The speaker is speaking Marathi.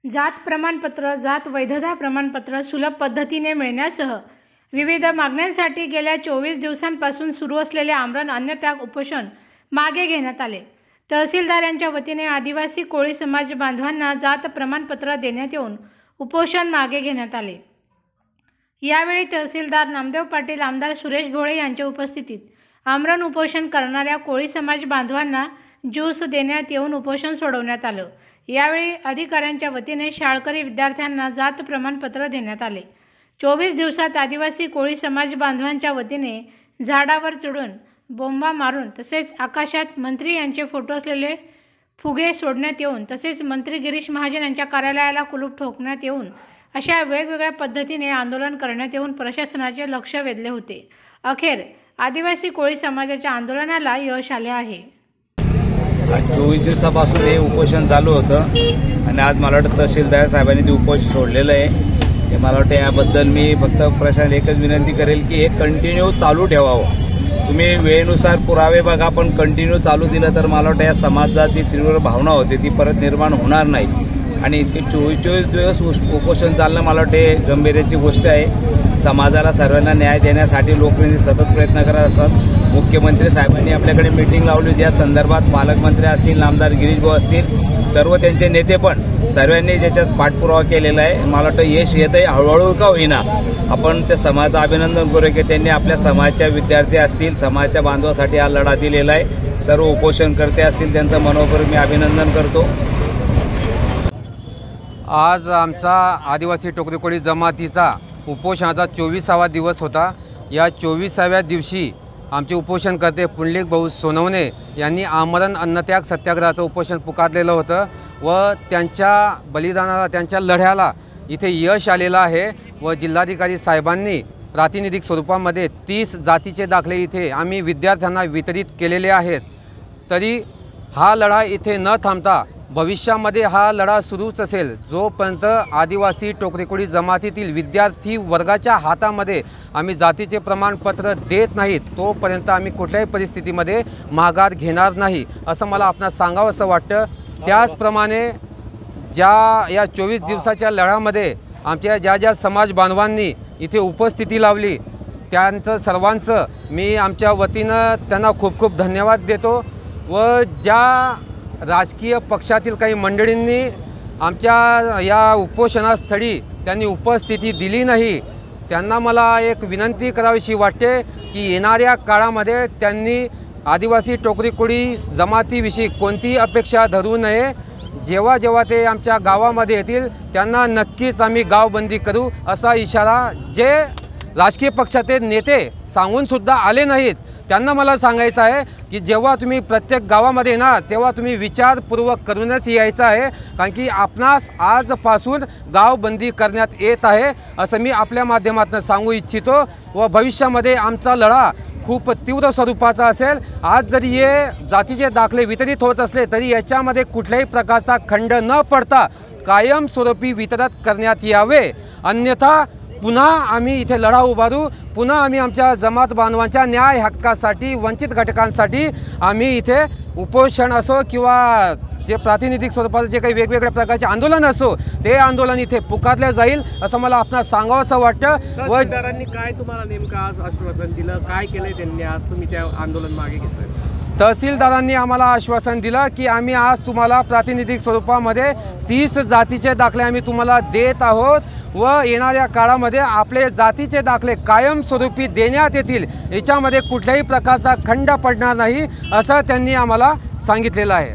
जात प्रमाणपत्र, जात वैधता प्रमाणपत्र सुलभ पद्धतीने मिळण्यासह विविध मागण्यांसाठी गेल्या 24 दिवसांपासून सुरू असलेले आमरण अन्नत्याग उपोषण मागे घेण्यात आले। तहसीलदार यांच्या वतीने आदिवासी कोळी समाज बांधवांना जात प्रमाणपत्र देण्यात येऊन उपोषण मागे घेण्यात आले। यावेळी तहसीलदार नामदेव पाटील, आमदार सुरेश भोळे यांच्या उपस्थितीत आमरण उपोषण करणाऱ्या कोळी समाज बांधवांना ज्यूस देण्यात येऊन उपोषण सोडवण्यात आलं। यावेळी अधिकाऱ्यांच्या वतीने शाळकरी विद्यार्थ्यांना जात प्रमाणपत्र देण्यात आले। 24 दिवसात आदिवासी कोळी समाज बांधवांच्या वतीने झाडावर चढून बोंबा मारून तसेच आकाशात मंत्री यांचे फोटो असलेले फुगे सोडण्यात येऊन तसेच मंत्री गिरीश महाजन यांच्या कार्यालयाला कुलूप ठोकण्यात येऊन अशा वेगवेगळ्या पद्धतीने आंदोलन करण्यात येऊन प्रशासनाचे लक्ष वेधले होते। अखेर आदिवासी कोळी समाजाच्या आंदोलनाला यश आले आहे। 24 दिवसापासून हे उपोषण चालू होतं आणि आज मला वाटतं तहसीलदार साहेबांनी ते उपोषण सोडलेलं आहे। हे मला वाटतं याबद्दल मी फक्त प्रशासनाला एकच विनंती करेल की हे कंटिन्यू चालू ठेवावं। तुम्ही वेळेनुसार पुरावे बघा, पण कंटिन्यू चालू दिलं तर मला वाटतं या समाजात जी तीव्र भावना होती ती परत निर्माण होणार नाही। आणि इतके 24 दिवस उपोषण चालणं मला वाटते गंभीरतेची गोष्ट आहे। समाजाला सर्वांना न्याय देण्यासाठी लोकप्रतिनिधी सतत प्रयत्न करत असतात। मुख्यमंत्री साहेबांनी आपल्याकडे मीटिंग लावली होती, या संदर्भात पालकमंत्री असतील, आमदार गिरीश भाऊ असतील, सर्व त्यांचे नेते पण सर्वांनी ज्याच्यात पाठपुरावा केलेला आहे। मला वाटतं यश येत आहे, हळूहळू का होईना आपण त्या समाजाचं अभिनंदन करू की त्यांनी आपल्या समाजाच्या विद्यार्थी असतील, समाजाच्या बांधवासाठी हा लढा दिलेला आहे। सर्व उपोषणकर्ते असतील त्यांचं मनोपूर्वक मी अभिनंदन करतो। आज आमचा आदिवासी टोकरी कोळी जमातीचा उपोषणाचा 24वा दिवस होता। या 24व्या दिवशी आमचे उपोषणकर्ते पुंडलिक भाऊ सोनवणे यांनी आमरण अन्नत्याग सत्याग्रहाचं उपोषण पुकारलेलं होतं व त्यांच्या बलिदानाला, त्यांच्या लढ्याला इथे यश आलेलं आहे व जिल्हाधिकारी साहेबांनी प्रातिनिधिक स्वरूपामध्ये 30 जातीचे दाखले इथे आम्ही विद्यार्थ्यांना वितरित केलेले आहेत। तरी हा लढा इथे न थांबता भविष्यामध्ये हा लढा सुरूच असेल। जोपर्यंत आदिवासी टोकरी कोळी जमातीतील विद्यार्थी वर्गाच्या हातामध्ये आम्ही जातीचे प्रमाणपत्र देत नाहीत तोपर्यंत आम्ही कुठल्याही परिस्थितीमध्ये माघार घेणार नाही असं मला आपणास सांगावंसं वाटतं। त्याचप्रमाणे या 24 दिवसाच्या लढ्यामध्ये आमच्या ज्या समाज बांधवांनी इथे उपस्थिती लावली त्यांचं सर्वांचं मी आमच्या वतीनं त्यांना खूप खूप धन्यवाद देतो व ज्या राजकीय पक्षातील काही मंडळींनी आमच्या या उपोषणास्थळी त्यांनी उपस्थिती दिली नाही त्यांना मला एक विनंती करावीशी वाटते की येणाऱ्या काळामध्ये त्यांनी आदिवासी टोकरी कोळी जमातीविषयी कोणतीही अपेक्षा धरू नये। जेव्हा जेव्हा ते आमच्या गावामध्ये येतील त्यांना नक्कीच आम्ही गावबंदी करू असा इशारा जे राजकीय पक्षाचे नेते सांगून सुद्धा आले नाहीत त्यांना मला सांगायचं आहे की जेव्हा तुम्ही प्रत्येक गावामध्ये येणार तेव्हा तुम्ही विचारपूर्वक करूनच यायचं आहे, कारण की आपणास आजपासून गावबंदी करण्यात येत आहे असं मी आपल्या माध्यमातून सांगू इच्छितो व भविष्यामध्ये आमचा लढा खूप तीव्र स्वरूपाचा असेल। आज जरी हे जातीचे दाखले वितरित होत असले तरी याच्यामध्ये कुठल्याही प्रकारचा खंड न पडता कायमस्वरूपी वितरित करण्यात यावे, अन्यथा पुन्हा आम्ही इथे लढा उभारू। पुन्हा आम्ही आमच्या जमात बांधवांच्या न्याय हक्कासाठी, वंचित घटकांसाठी आम्ही इथे उपोषण असो किंवा जे प्रातिनिधिक स्वरूपाचं जे काही वेगवेगळ्या प्रकारचे आंदोलन असो ते आंदोलन इथे पुकारले जाईल असं मला आपणास सांगावंसं वाटतं। व काय तुम्हाला नेमकं आज आश्वासन दिलं, काय केलंय त्यांनी आज तुम्ही त्या आंदोलन मागे घेतलंय? तहसीलदारांनी आम्हाला आश्वासन दिलं की आम्ही आज तुम्हाला प्रातिनिधिक स्वरूपामध्ये 30 जातीचे दाखले आम्ही तुम्हाला देत आहोत व येणाऱ्या काळामध्ये आपले जातीचे दाखले कायमस्वरूपी देण्यात येतील, याच्यामध्ये कुठल्याही प्रकारचा खंड पडणार नाही असं त्यांनी आम्हाला सांगितलेलं आहे।